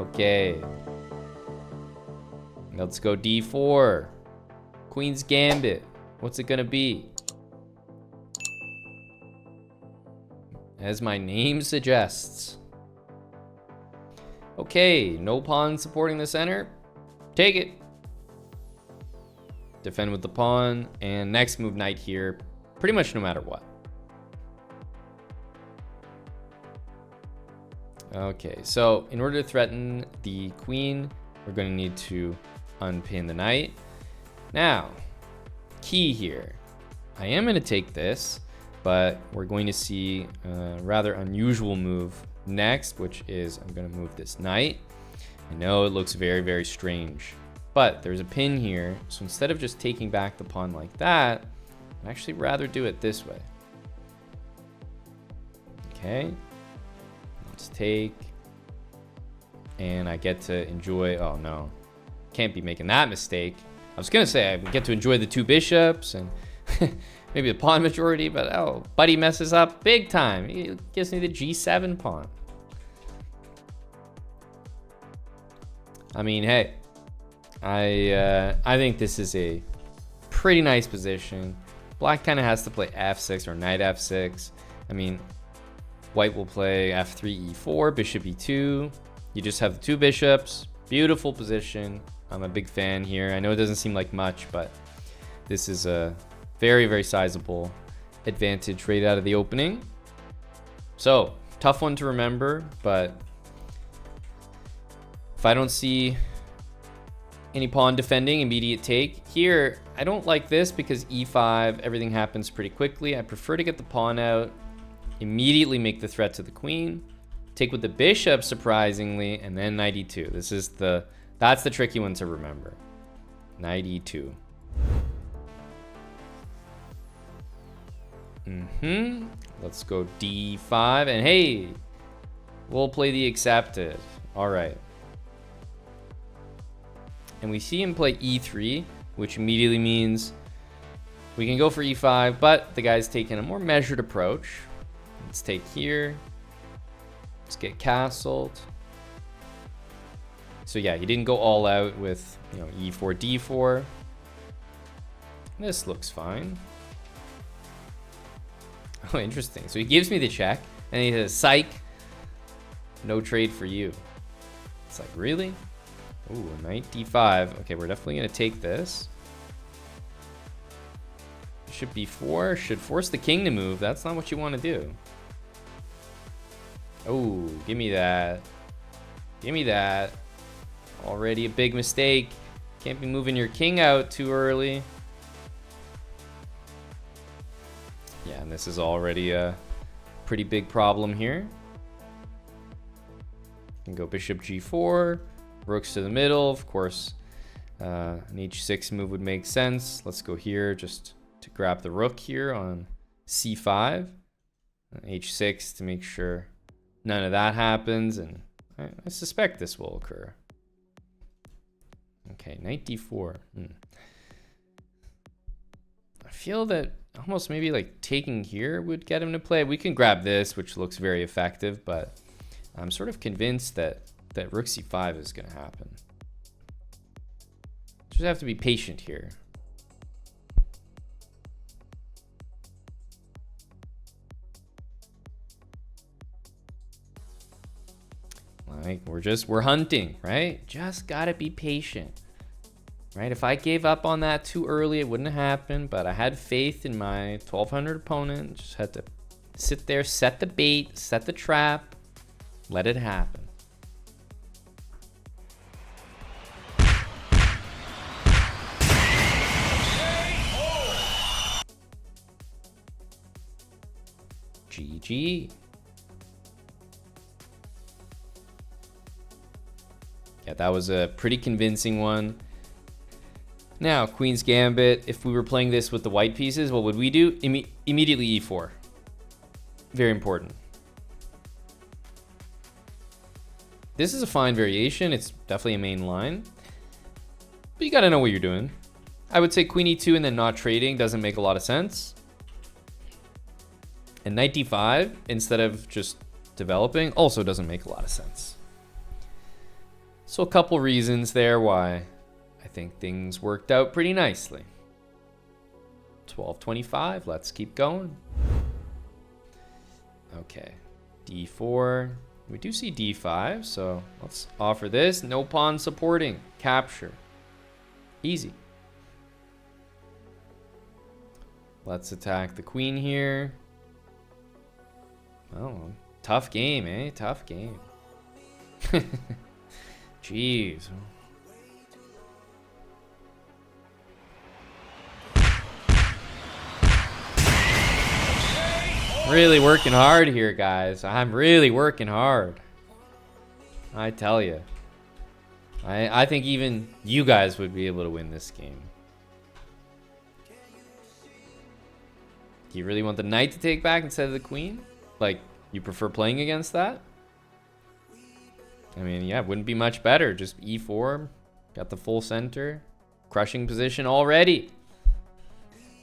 Okay. Let's go d4. Queen's Gambit. What's it gonna be? As my name suggests. Okay, no pawn supporting the center. Take it. Defend with the pawn, and next move knight here, pretty much no matter what. Okay, so in order to threaten the queen, we're going to need to unpin the knight. Now, key here. I am going to take this, but we're going to see a rather unusual move next, which is I'm going to move this knight. I know it looks very, very strange, but there's a pin here. So instead of just taking back the pawn like that, I'd actually rather do it this way. Okay. Let's take, and I get to enjoy, oh no, can't be making that mistake. I was gonna say I get to enjoy the two bishops and maybe the pawn majority, but oh, buddy messes up big time. He gives me the g7 pawn. I mean, hey, I think this is a pretty nice position. Black kind of has to play f6 or knight f6. I mean, white will play f3, e4, bishop e2. You just have the two bishops. Beautiful position. I'm a big fan here. I know it doesn't seem like much, but this is a very, very sizable advantage right out of the opening. So, tough one to remember, but if I don't see any pawn defending, immediate take. Here, I don't like this because e5, everything happens pretty quickly. I prefer to get the pawn out, immediately make the threat to the queen, take with the bishop surprisingly, and then knight e2. That's the tricky one to remember. Knight e2. Let's go d5, and hey, we'll play the accepted. All right. And we see him play e3, which immediately means we can go for e5, but the guy's taking a more measured approach. Let's take here. Let's get castled. So yeah, he didn't go all out with, e4, d4. This looks fine. Oh, interesting. So he gives me the check, and he says, psych, no trade for you. It's like, really? Ooh, knight d5. Okay, we're definitely going to take this. Bishop b4 should force the king to move. That's not what you want to do. Oh, give me that. Give me that. Already a big mistake. Can't be moving your king out too early. Yeah, and this is already a pretty big problem here. You can go bishop g4. Rooks to the middle. Of course, an h6 move would make sense. Let's go here just to grab the rook here on c5. h6 to make sure none of that happens, and I suspect this will occur. Okay, knight d4. I feel that almost maybe like taking here would get him to play. We can grab this, which looks very effective, but I'm sort of convinced that rook c5 is going to happen. Just have to be patient here. Like we're hunting, right? Just gotta be patient, right? If I gave up on that too early, it wouldn't have happened, but I had faith in my 1200 opponent. Just had to sit there, set the bait, set the trap, let it happen. GG. Yeah, that was a pretty convincing one. Now, Queen's Gambit. If we were playing this with the white pieces, what would we do? Immediately e4. Very important. This is a fine variation. It's definitely a main line. But you gotta know what you're doing. I would say queen e2 and then not trading doesn't make a lot of sense. And knight d5 instead of just developing also doesn't make a lot of sense. So a couple reasons there why I think things worked out pretty nicely. 1225, let's keep going. Okay, d4. We do see d5, so let's offer this. No pawn supporting. Capture. Easy. Let's attack the queen here. Oh, tough game, eh? Tough game. Jeez. Really working hard here, guys. I'm really working hard. I tell you. I think even you guys would be able to win this game. Do you really want the knight to take back instead of the queen? Like, you prefer playing against that? I mean, yeah, it wouldn't be much better. Just e4. Got the full center. Crushing position already.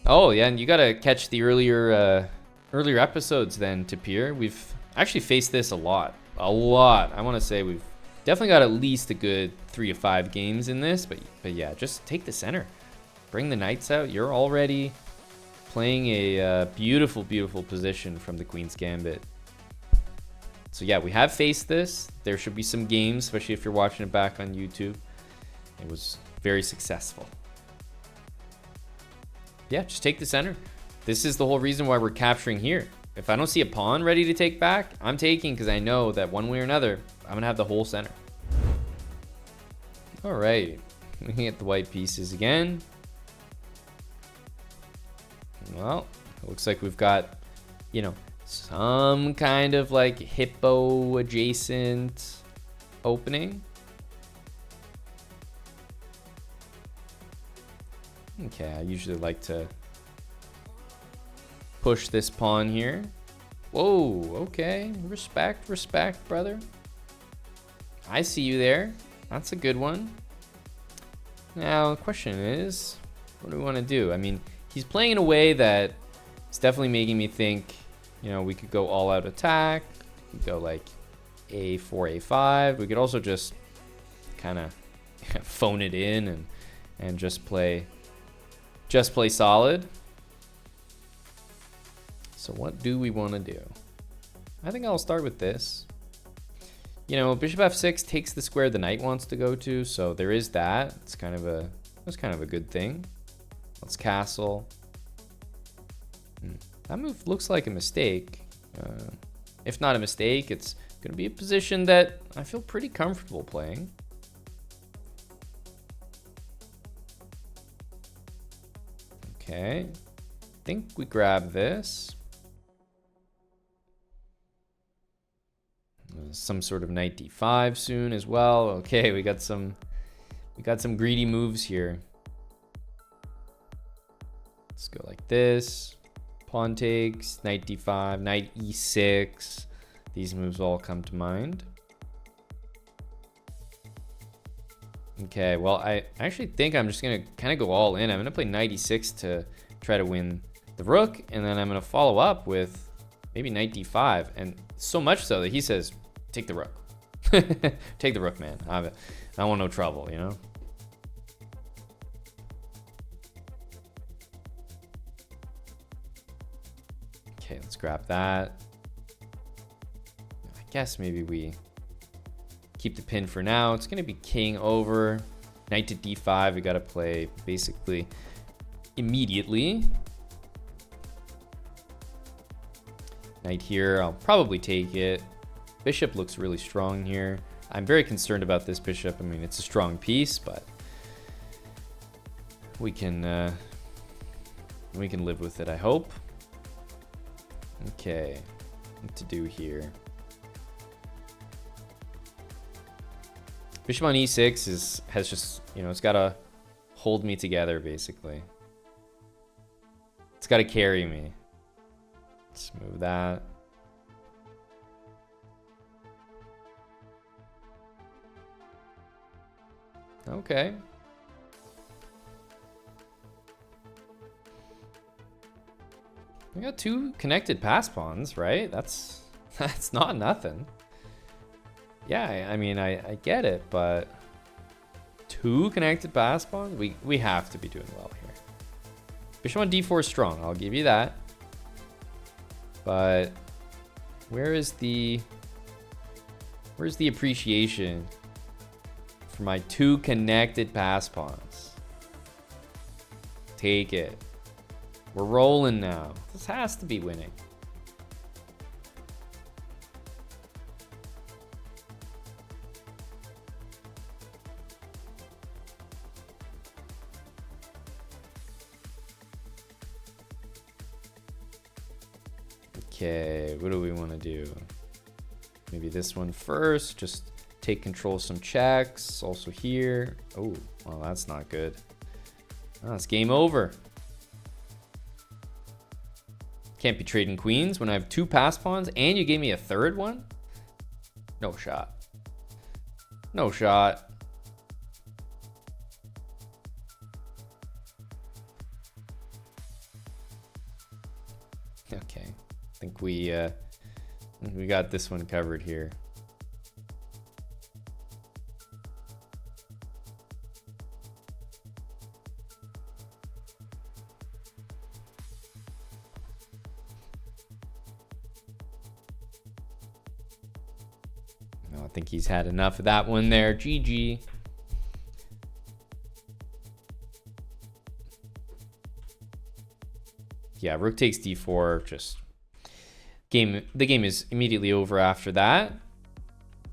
Oh, yeah, and you gotta catch the earlier episodes then, Tapir. We've actually faced this a lot. I want to say we've definitely got at least a good 3 to 5 games in this, but yeah, just take the center. Bring the knights out. You're already playing a beautiful, beautiful position from the Queen's Gambit. So yeah, we have faced this. There should be some games, especially if you're watching it back on YouTube. It was very successful. Yeah, just take the center. This is the whole reason why we're capturing here. If I don't see a pawn ready to take back, I'm taking because I know that one way or another, I'm going to have the whole center. All right. Looking at the white pieces again. Well, it looks like we've got, you know, some kind of like hippo adjacent opening. Okay, I usually like to push this pawn here. Whoa, okay. Respect, respect, brother. I see you there. That's a good one. Now, the question is, what do we want to do? I mean, he's playing in a way that it's definitely making me think, you know, we could go all out attack. We could go like a4, a5. We could also just kind of phone it in and just play solid. So what do we want to do? I think I'll start with this. You know, bishop f6 takes the square the knight wants to go to, so there is that. That's kind of a good thing. Let's castle. That move looks like a mistake. If not a mistake, it's going to be a position that I feel pretty comfortable playing. Okay, I think we grab this. Some sort of knight d5 soon as well. Okay, we got some greedy moves here. Let's go like this. Pawn takes, knight d5, knight e6. These moves all come to mind. Okay, well, I actually think I'm just going to kind of go all in. I'm going to play knight e6 to try to win the rook, and then I'm going to follow up with maybe knight d5. And so much so that he says, take the rook. Take the rook, man. I don't want no trouble, you know? Okay, let's grab that. I guess maybe we keep the pin for now. It's going to be king over. Knight to d5. We got to play basically immediately. Knight here. I'll probably take it. Bishop looks really strong here. I'm very concerned about this bishop. I mean, it's a strong piece, but we can live with it, I hope. Okay, what to do here? Bishop on e6 has just, you know, it's got to hold me together, basically. It's got to carry me. Let's move that. Okay. We got 2 connected pass pawns, right? That's not nothing. Yeah, I mean, I get it, but 2 connected pass pawns. We have to be doing well here. Bishop on d4 is strong, I'll give you that. But where's the appreciation for my 2 connected pass pawns? Take it. We're rolling now. This has to be winning. Okay, what do we want to do? Maybe this one first. Just take control of some checks. Also here. Oh, well, that's not good. Oh, it's game over. Can't be trading queens when I have 2 pass pawns and you gave me a 3rd one? No shot. No shot. Okay. I think we got this one covered here. No, I think he's had enough of that one there. GG. Yeah, rook takes d4, just the game is immediately over after that.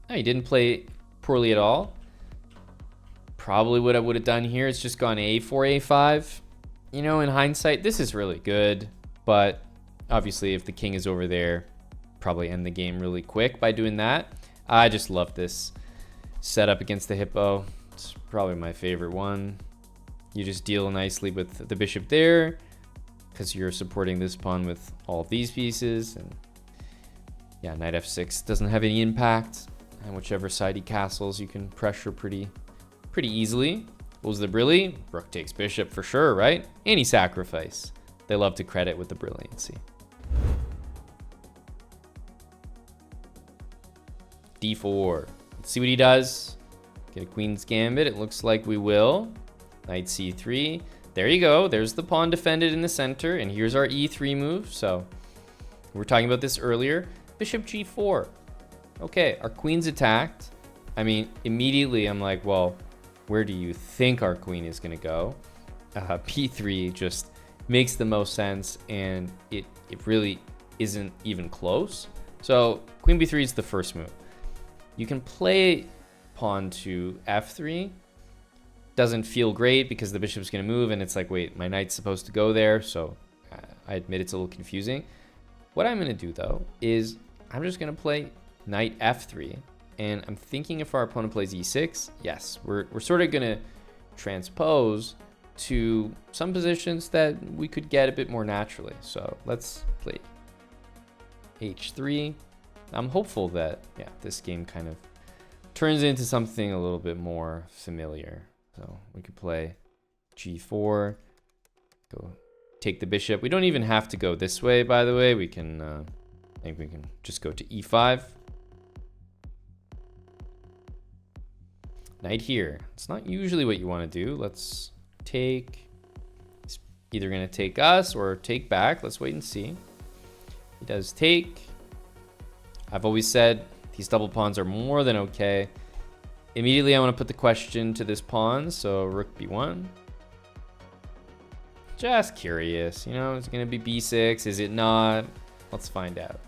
Oh, he didn't play poorly at all. Probably what I would have done here is just gone a4, a5. You know, in hindsight, this is really good, but obviously if the king is over there, probably end the game really quick by doing that. I just love this setup against the hippo. It's probably my favorite one. You just deal nicely with the bishop there, because you're supporting this pawn with all of these pieces. And yeah, knight f6 doesn't have any impact, and whichever side he castles you can pressure pretty easily. What was the brilliant? Rook takes bishop for sure, right? Any sacrifice. They love to credit with the brilliancy. d4. Let's see what he does. Get a queen's gambit. It looks like we will. Knight c3. There you go. There's the pawn defended in the center, and here's our e3 move. So we were talking about this earlier. Bishop g4. Okay, our queen's attacked. I mean, immediately I'm like, well, where do you think our queen is going to go? b3 just makes the most sense, and it really isn't even close. So queen b3 is the first move. You can play pawn to f3. Doesn't feel great because the bishop's going to move, and it's like, wait, my knight's supposed to go there. So I admit it's a little confusing. What I'm going to do, though, is I'm just going to play knight f3. And I'm thinking if our opponent plays e6, yes, we're sort of going to transpose to some positions that we could get a bit more naturally. So let's play h3. I'm hopeful that, yeah, this game kind of turns into something a little bit more familiar. So we could play g4, go take the bishop. We don't even have to go this way, by the way. We can, I think we can just go to e5. Knight here. It's not usually what you want to do. Let's take. He's either going to take us or take back. Let's wait and see. He does take. I've always said these double pawns are more than okay. Immediately I want to put the question to this pawn. So rook b1. Just curious, you know, is it going to be b6? Is it not? Let's find out.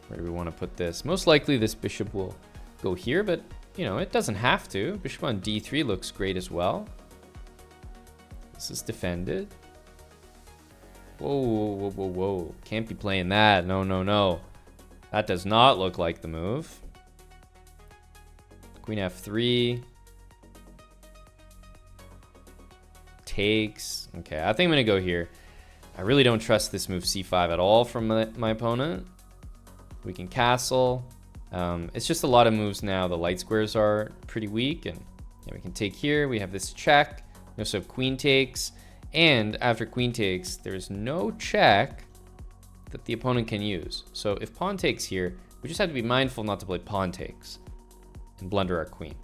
Where do we want to put this? Most likely this bishop will go here, but you know, it doesn't have to. Bishop on d3 looks great as well. This is defended. Whoa, whoa, whoa, whoa. Can't be playing that. No, no, no. That does not look like the move. Queen f3. Takes. Okay, I think I'm going to go here. I really don't trust this move c5 at all from my opponent. We can castle. It's just a lot of moves now. The light squares are pretty weak, and yeah, we can take here. We have this check. We also have queen takes, and after queen takes, there's no check that the opponent can use. So if pawn takes here, we just have to be mindful not to play pawn takes. and blunder our queen.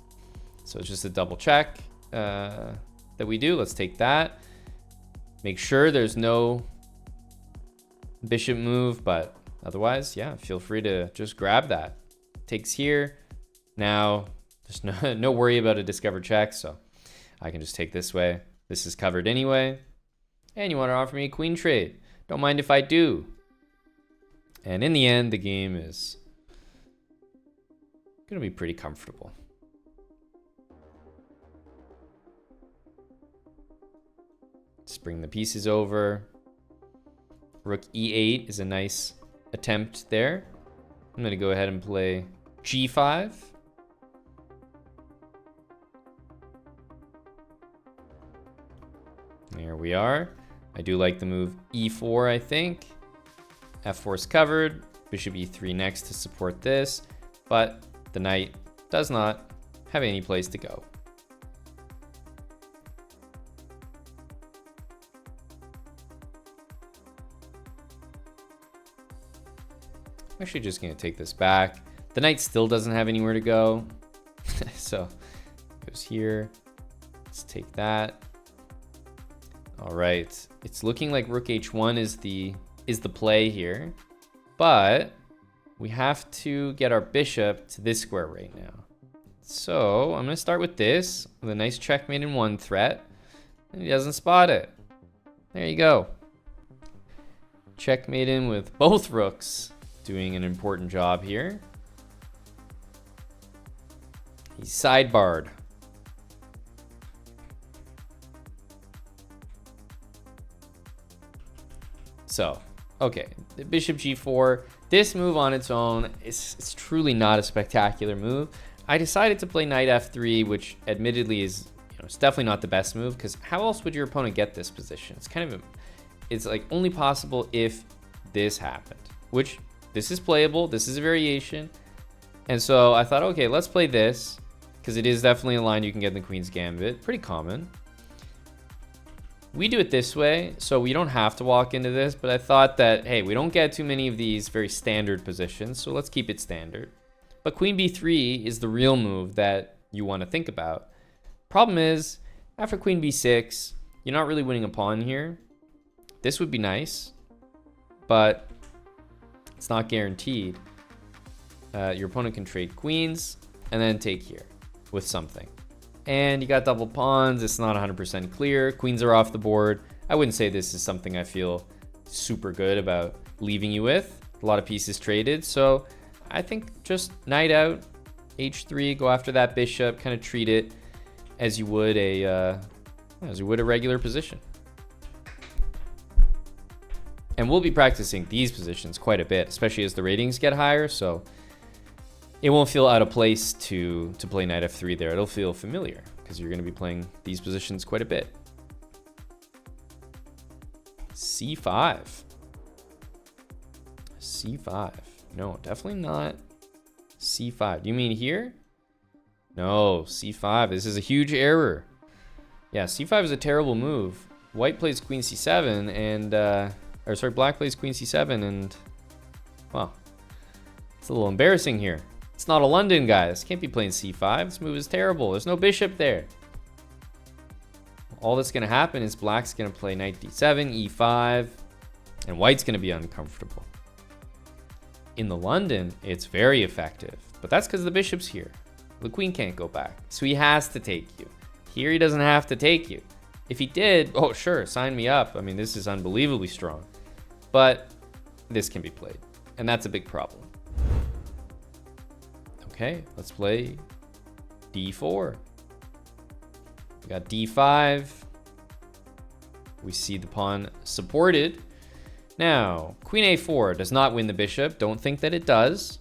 So it's just a double check that we do. Let's take that. Make sure there's no bishop move, but otherwise, yeah, feel free to just grab that. Takes here. Now, there's no worry about a discovered check, so I can just take this way. This is covered anyway. And you want to offer me a queen trade. Don't mind if I do. And in the end, the game is going to be pretty comfortable. Just bring the pieces over. Rook e8 is a nice attempt there. I'm going to go ahead and play g5. There we are. I do like the move e4, I think. f4 is covered. Bishop e3 next to support this. But the knight does not have any place to go. I'm actually just going to take this back. The knight still doesn't have anywhere to go. So it goes here. Let's take that. All right. It's looking like rook h1 is the play here. But we have to get our bishop to this square right now. So I'm going to start with this, with a nice checkmate in one threat. And he doesn't spot it. There you go. Checkmate in with both rooks. Doing an important job here. He's sidebarred. So, okay, the bishop g4. This move on its own is truly not a spectacular move. I decided to play knight f3, which admittedly is, it's definitely not the best move, because how else would your opponent get this position? It's kind of it's like only possible if this happened, which this is playable. This is a variation. And so I thought, okay, let's play this, because it is definitely a line you can get in the Queen's Gambit. Pretty common. We do it this way, so we don't have to walk into this, but I thought that, hey, we don't get too many of these very standard positions, so let's keep it standard. But queen b3 is the real move that you want to think about. Problem is, after queen b6, you're not really winning a pawn here. This would be nice, but it's not guaranteed. Your opponent can trade queens and then take here with something. And you got double pawns. It's not 100% clear. Queens are off the board. I wouldn't say this is something I feel super good about leaving you with. A lot of pieces traded. So I think just knight out, h3, go after that bishop, kind of treat it as you would a regular position. And we'll be practicing these positions quite a bit, especially as the ratings get higher. So it won't feel out of place to play knight f3 there. It'll feel familiar because you're going to be playing these positions quite a bit. c5. c5. No, definitely not c5. Do you mean here? No, c5. This is a huge error. Yeah, c5 is a terrible move. White plays queen c7 and... Black plays queen c7 and, well, it's a little embarrassing here. It's not a London, guys. Can't be playing c5. This move is terrible. There's no bishop there. All that's going to happen is black's going to play knight d7, e5, and white's going to be uncomfortable. In the London, it's very effective, but that's because the bishop's here. The queen can't go back, so he has to take you. Here, he doesn't have to take you. If he did, oh, sure, sign me up. I mean, this is unbelievably strong. But this can be played, and that's a big problem. Okay, let's play d4. We got d5. We see the pawn supported. Now, queen a4 does not win the bishop. Don't think that it does.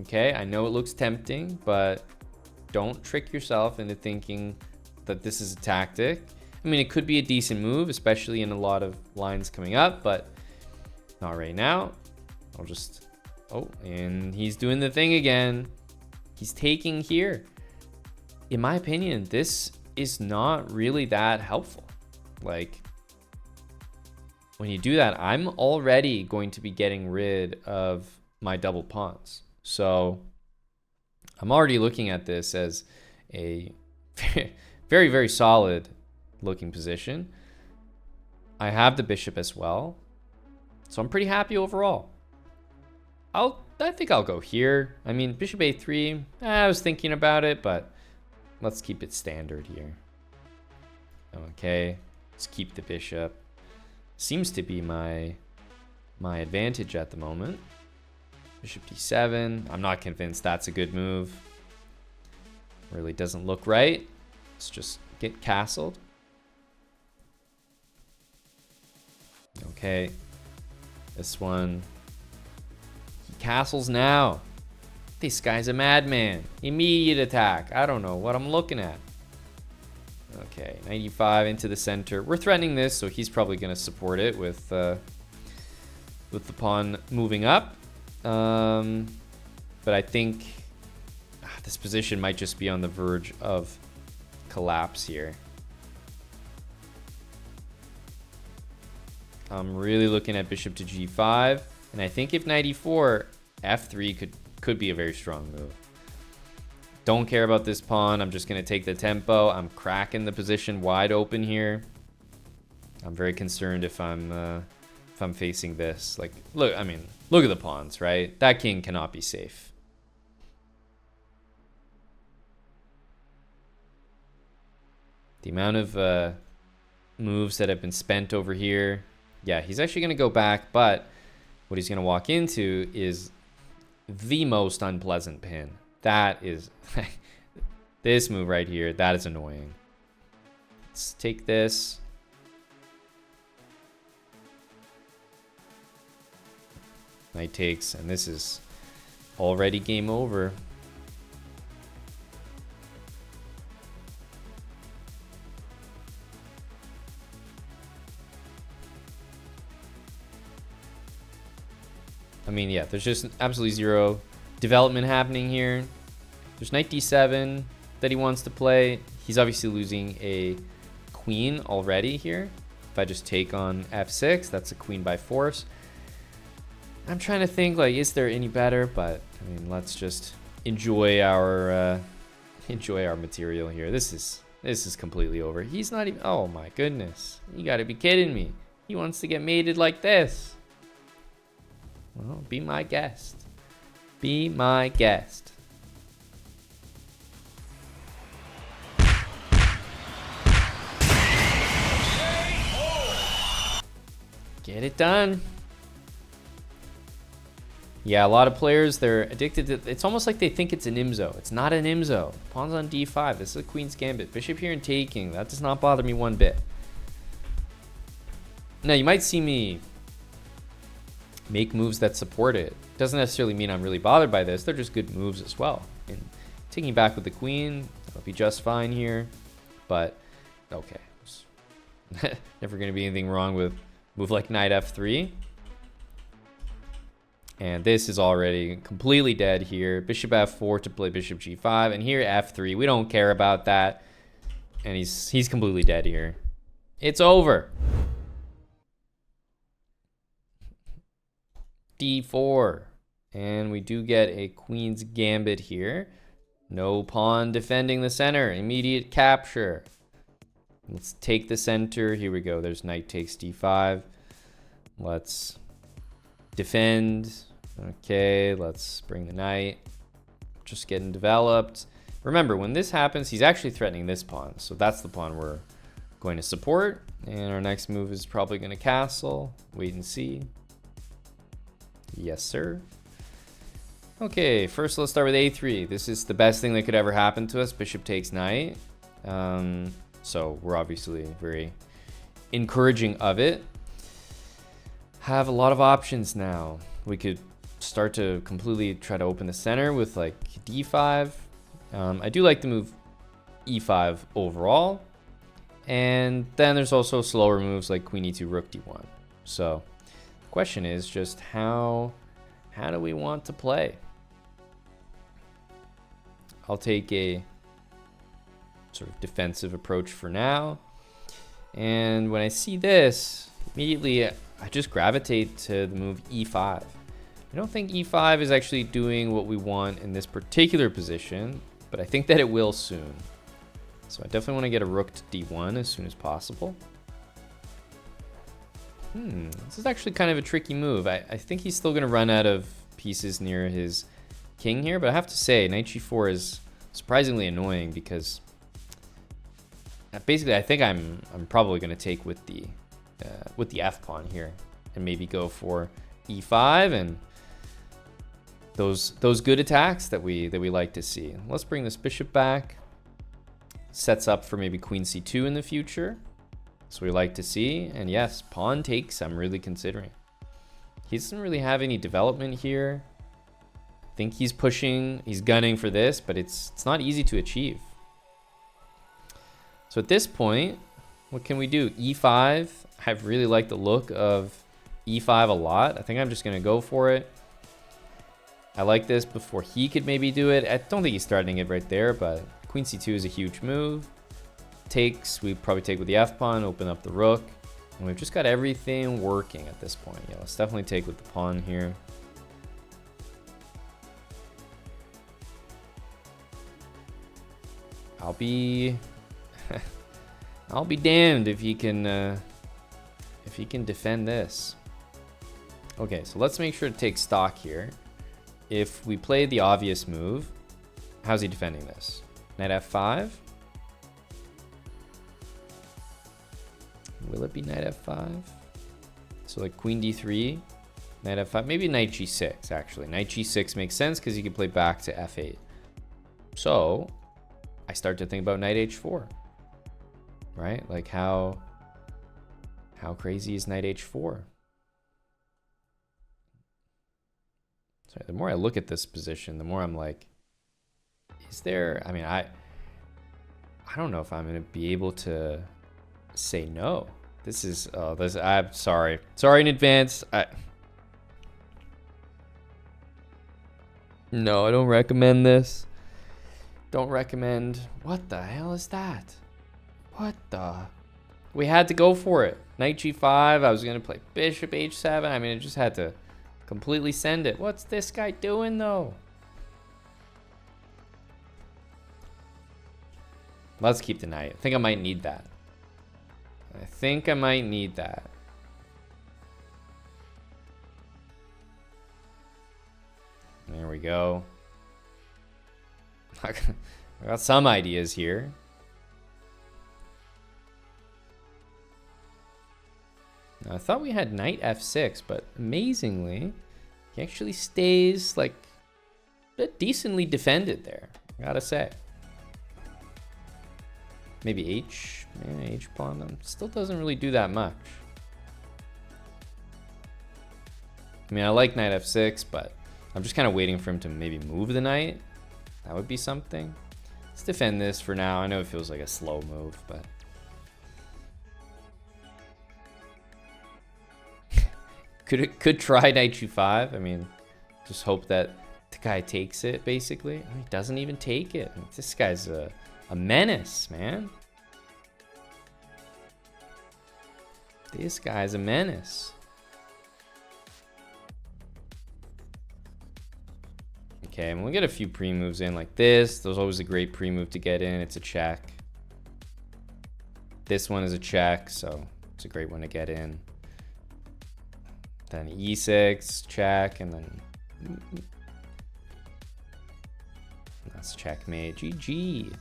Okay, I know it looks tempting, but don't trick yourself into thinking that this is a tactic. I mean, it could be a decent move, especially in a lot of lines coming up, but not right now. I'll just... Oh, and he's doing the thing again. He's taking here. In my opinion, this is not really that helpful. Like, when you do that, I'm already going to be getting rid of my double pawns. So I'm already looking at this as a very, very solid looking position. I have the bishop as well, so I'm pretty happy overall. I think I'll go here. I mean, bishop a3, I was thinking about it, but let's keep it standard here. Okay, let's keep the bishop. Seems to be my advantage at the moment. Bishop d7. I'm not convinced that's a good move. Really doesn't look right. Let's just get castled. Okay. This one. He castles now. This guy's a madman. Immediate attack. I don't know what I'm looking at. Okay, 95 into the center. We're threatening this, so he's probably going to support it with the pawn moving up. But I think this position might just be on the verge of collapse here. I'm really looking at bishop to g5, and I think if knight e4, f3 could be a very strong move. Don't care about this pawn. I'm just going to take the tempo. I'm cracking the position wide open here. I'm very concerned if I'm facing this. Like, look, I mean, look at the pawns, right? That king cannot be safe. The amount of moves that have been spent over here. Yeah, he's actually going to go back, but what he's going to walk into is the most unpleasant pin. That is this move right here. That is annoying. Let's take this. Knight takes, and this is already game over. I mean, yeah, there's just absolutely zero development happening here. There's knight d7 that he wants to play. He's obviously losing a queen already here. If I just take on f6, that's a queen by force. I'm trying to think, like, is there any better? But I mean, let's just enjoy our material here. This is completely over. He's not even. Oh my goodness! You got to be kidding me. He wants to get mated like this. Well, be my guest. Be my guest. Get it done. Yeah, a lot of players, they're addicted to... It's almost like they think it's an IMSO. It's not an IMSO. Pawn's on d5. This is a Queen's Gambit. Bishop here and taking. That does not bother me one bit. Now, you might see me make moves that support it. Doesn't necessarily mean I'm really bothered by this. They're just good moves as well. And taking back with the queen, that'll be just fine here. But, okay. Never going to be anything wrong with move like knight f3. And this is already completely dead here. Bishop f4 to play bishop g5. And here f3. We don't care about that. And he's completely dead here. It's over. d4. And we do get a Queen's Gambit here. No pawn defending the center. Immediate capture. Let's take the center. Here we go. There's knight takes d5. Let's defend. Okay, let's bring the knight. Just getting developed. Remember, when this happens, he's actually threatening this pawn. So that's the pawn we're going to support. And our next move is probably going to castle. Wait and see. Yes, sir. Okay, first let's start with a3. This is the best thing that could ever happen to us. Bishop takes knight. So we're obviously very encouraging of it. Have a lot of options now. We could start to completely try to open the center with like d5. I do like the move e5 overall. And then there's also slower moves like queen e2, rook d1. So the question is just how do we want to play? I'll take a sort of defensive approach for now. And when I see this, immediately I just gravitate to the move e5. I don't think e5 is actually doing what we want in this particular position, but I think that it will soon. So I definitely want to get a rook to d1 as soon as possible. This is actually kind of a tricky move. I think he's still going to run out of pieces near his king here, but I have to say knight g4 is surprisingly annoying because basically I think I'm probably going to take with the f pawn here and maybe go for e5 and those good attacks that we like to see. Let's bring this bishop back. Sets up for maybe queen c2 in the future. So we like to see, and yes, pawn takes, I'm really considering. He doesn't really have any development here. I think he's pushing, he's gunning for this, but it's not easy to achieve. So at this point, what can we do? e5, I've really liked the look of e5 a lot. I think I'm just gonna go for it. I like this before he could maybe do it. I don't think he's starting it right there, but queen c2 is a huge move. Takes, we probably take with the f pawn, open up the rook, and we've just got everything working at this point. Yeah, let's definitely take with the pawn here. I'll be damned if he can defend this. Okay, so let's make sure to take stock here. If we play the obvious move, how's he defending this? Knight f5. Will it be knight f5? So like queen d3, knight f5, maybe knight g6 actually. Knight g6 makes sense because you can play back to f8. So I start to think about knight h4, right? Like how crazy is knight h4? So the more I look at this position, the more I'm like, is there, I mean, I don't know if I'm going to be able to say no. This is I'm sorry in advance. No, I don't recommend this. Don't recommend. What the hell is that? What the? We had to go for it. Knight g5. I was gonna play bishop h7. I mean, I just had to completely send it. What's this guy doing though? Let's keep the knight. I think I might need that. There we go. I got some ideas here. Now, I thought we had knight f6, but amazingly, he actually stays like decently defended there, I gotta say. Maybe h pawn still doesn't really do that much. I mean, I like knight f6, but I'm just kind of waiting for him to maybe move the knight. That would be something. Let's defend this for now. I know it feels like a slow move, but could try knight g5. I mean, just hope that the guy takes it, basically. I mean, he doesn't even take it. I mean, this guy's a menace, man. This guy's a menace. Okay, and we'll get a few pre-moves in like this. There's always a great pre-move to get in. It's a check. This one is a check, so it's a great one to get in. Then e6, check, and then that's checkmate. GG.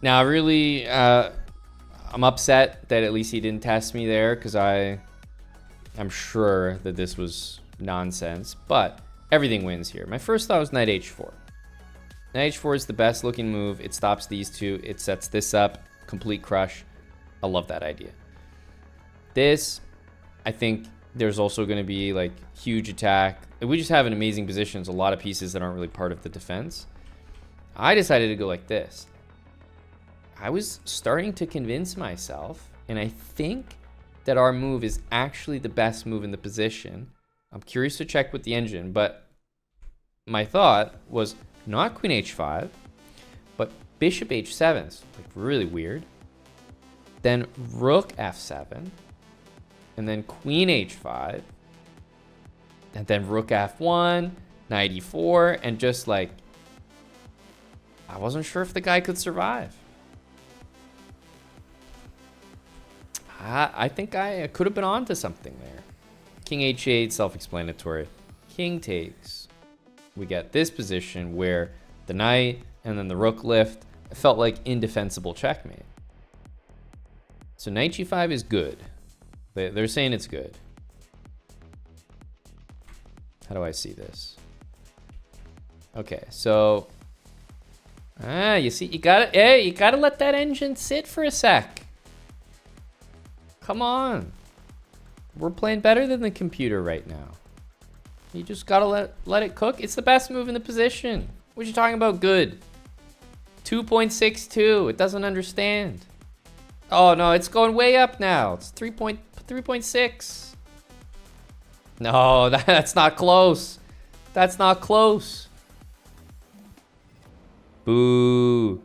Now, really, I'm upset that at least he didn't test me there, because I'm sure that this was nonsense, but everything wins here. My first thought was knight h4. Knight h4 is the best looking move. It stops these two. It sets this up. Complete crush. I love that idea. This, I think there's also going to be like huge attack. We just have an amazing position. There's a lot of pieces that aren't really part of the defense. I decided to go like this. I was starting to convince myself, and I think that our move is actually the best move in the position. I'm curious to check with the engine, but my thought was not queen h5, but bishop h7. It's like really weird. Then rook f7, and then queen h5, And then rook f1, knight e4, and just like, I wasn't sure if the guy could survive. I think I could have been onto something there. King h8, self-explanatory. King takes. We get this position where the knight and then the rook lift. It felt like indefensible checkmate. So knight g5 is good. They're saying it's good. How do I see this? Okay, so you see, you gotta let that engine sit for a sec. Come on. We're playing better than the computer right now. You just gotta let it cook. It's the best move in the position. What you talking about good? 2.62. It doesn't understand. Oh no, it's going way up now. It's 3.6. No, that's not close. That's not close. Boo.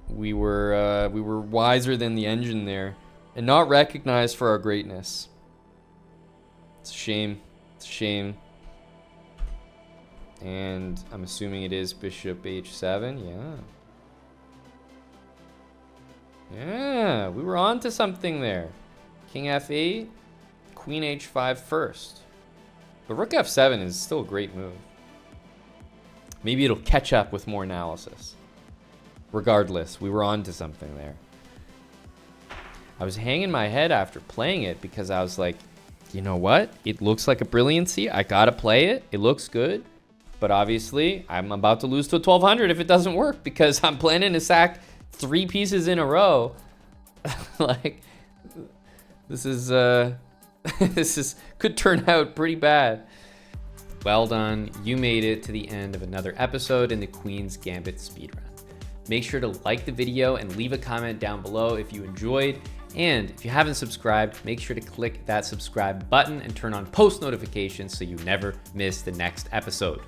We were wiser than the engine there, and not recognized for our greatness. It's a shame. It's a shame. And I'm assuming it is bishop h7. Yeah, we were on to something there. King f8, queen h5 first. But rook f7 is still a great move. Maybe it'll catch up with more analysis. Regardless, we were on to something there. I was hanging my head after playing it because I was like, you know what? It looks like a brilliancy. I gotta play it. It looks good. But obviously, I'm about to lose to a 1200 if it doesn't work because I'm planning to sack 3 pieces in a row. Like, this is could turn out pretty bad. Well done. You made it to the end of another episode in the Queen's Gambit speedrun. Make sure to like the video and leave a comment down below if you enjoyed. And if you haven't subscribed, make sure to click that subscribe button and turn on post notifications so you never miss the next episode.